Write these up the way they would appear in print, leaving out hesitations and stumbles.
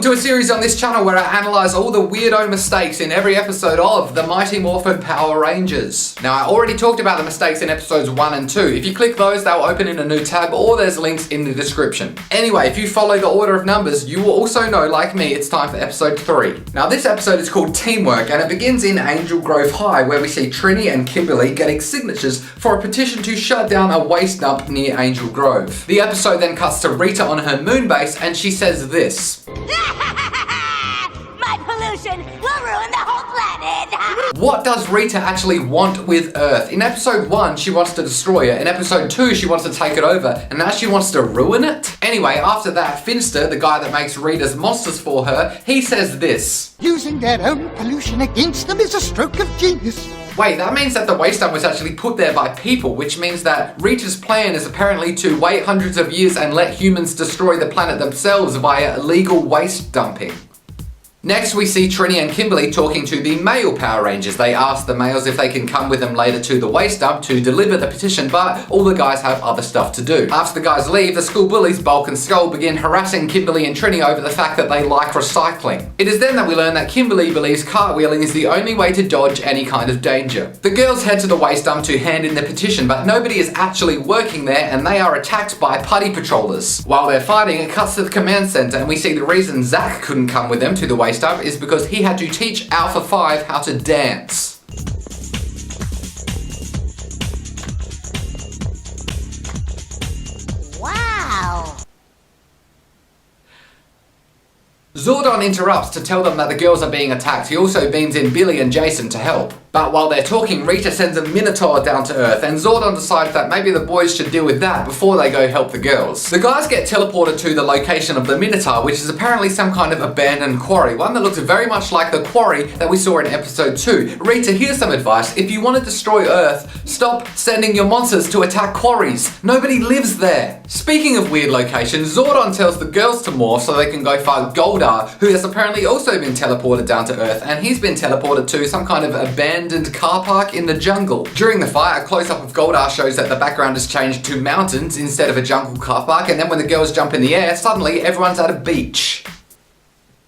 to a series on this channel where I analyse all the weirdo mistakes in every episode of the Mighty Morphin Power Rangers. Now, I already talked about the mistakes in episodes 1 and 2. If you click those, they'll open in a new tab, or there's links in the description. Anyway, if you follow the order of numbers, you will also know, like me, it's time for episode 3. Now, this episode is called Teamwork, and it begins in Angel Grove High, where we see Trini and Kimberly getting signatures for a petition to shut down a waste dump near Angel Grove. The episode then cuts to Rita on her moon base, and she says this. My pollution will ruin the whole planet! What does Rita actually want with Earth? In episode 1, she wants to destroy it. In episode 2, she wants to take it over. And now she wants to ruin it? Anyway, after that, Finster, the guy that makes Rita's monsters for her, he says this. Using their own pollution against them is a stroke of genius. Wait, that means that the waste dump was actually put there by people, which means that Rita's plan is apparently to wait hundreds of years and let humans destroy the planet themselves via illegal waste dumping. Next, we see Trini and Kimberly talking to the male Power Rangers. They ask the males if they can come with them later to the waste dump to deliver the petition, but all the guys have other stuff to do. After the guys leave, the school bullies, Bulk and Skull, begin harassing Kimberly and Trini over the fact that they like recycling. It is then that we learn that Kimberly believes cartwheeling is the only way to dodge any kind of danger. The girls head to the waste dump to hand in the petition, but nobody is actually working there and they are attacked by putty patrollers. While they're fighting, it cuts to the command center and we see the reason Zach couldn't come with them to the waste dump is because he had to teach Alpha 5 how to dance. Wow! Zordon interrupts to tell them that the girls are being attacked. He also beams in Billy and Jason to help. But while they're talking, Rita sends a Minotaur down to Earth, and Zordon decides that maybe the boys should deal with that before they go help the girls. The guys get teleported to the location of the Minotaur, which is apparently some kind of abandoned quarry, one that looks very much like the quarry that we saw in episode 2. Rita, here's some advice. If you want to destroy Earth, stop sending your monsters to attack quarries. Nobody lives there. Speaking of weird locations, Zordon tells the girls to morph so they can go fight Goldar, who has apparently also been teleported down to Earth, and he's been teleported to some kind of abandoned car park in the jungle. During the fight, a close-up of Goldar shows that the background has changed to mountains instead of a jungle car park, and then when the girls jump in the air, suddenly everyone's at a beach.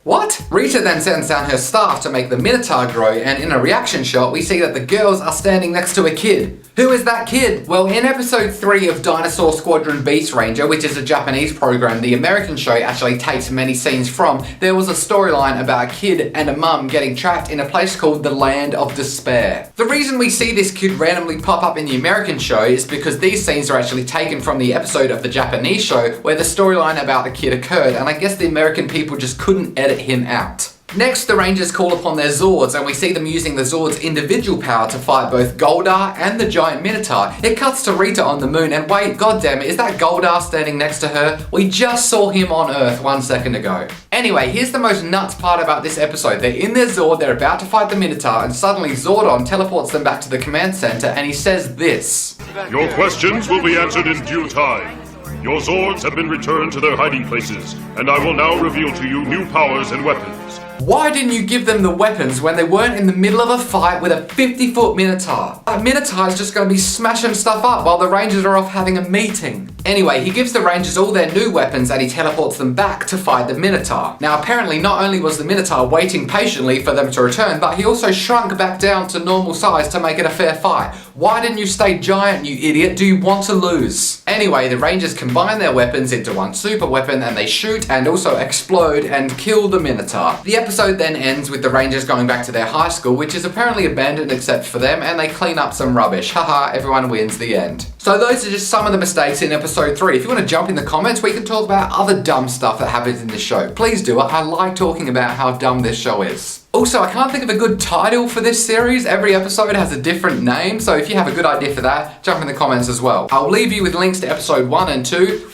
What? Rita then sends down her staff to make the Minotaur grow, and in a reaction shot, we see that the girls are standing next to a kid. Who is that kid? Well, in episode 3 of Dinosaur Squadron Beast Ranger, which is a Japanese program the American show actually takes many scenes from, there was a storyline about a kid and a mum getting trapped in a place called the Land of Despair. The reason we see this kid randomly pop up in the American show is because these scenes are actually taken from the episode of the Japanese show where the storyline about the kid occurred, and I guess the American people just couldn't edit him out. Next, the Rangers call upon their Zords, and we see them using the Zords' individual power to fight both Goldar and the giant Minotaur. It cuts to Rita on the moon, and wait, goddammit, is that Goldar standing next to her? We just saw him on Earth 1 second ago. Anyway, here's the most nuts part about this episode. They're in their Zord, they're about to fight the Minotaur, and suddenly Zordon teleports them back to the command center, and he says this. Your questions will be answered in due time. Your Zords have been returned to their hiding places, and I will now reveal to you new powers and weapons. Why didn't you give them the weapons when they weren't in the middle of a fight with a 50-foot Minotaur? That Minotaur is just going to be smashing stuff up while the Rangers are off having a meeting. Anyway, he gives the Rangers all their new weapons and he teleports them back to fight the Minotaur. Now apparently not only was the Minotaur waiting patiently for them to return, but he also shrunk back down to normal size to make it a fair fight. Why didn't you stay giant, you idiot? Do you want to lose? Anyway, the Rangers combine their weapons into one super weapon and they shoot and also explode and kill the Minotaur. The episode then ends with the Rangers going back to their high school, which is apparently abandoned except for them, and they clean up some rubbish. Haha, everyone wins, the end. So those are just some of the mistakes in episode 3. If you want to jump in the comments, we can talk about other dumb stuff that happens in this show. Please do it. I like talking about how dumb this show is. Also, I can't think of a good title for this series. Every episode has a different name, so if you have a good idea for that, jump in the comments as well. I'll leave you with links to episode 1 and 2.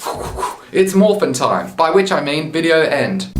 It's morphin' time, by which I mean video end.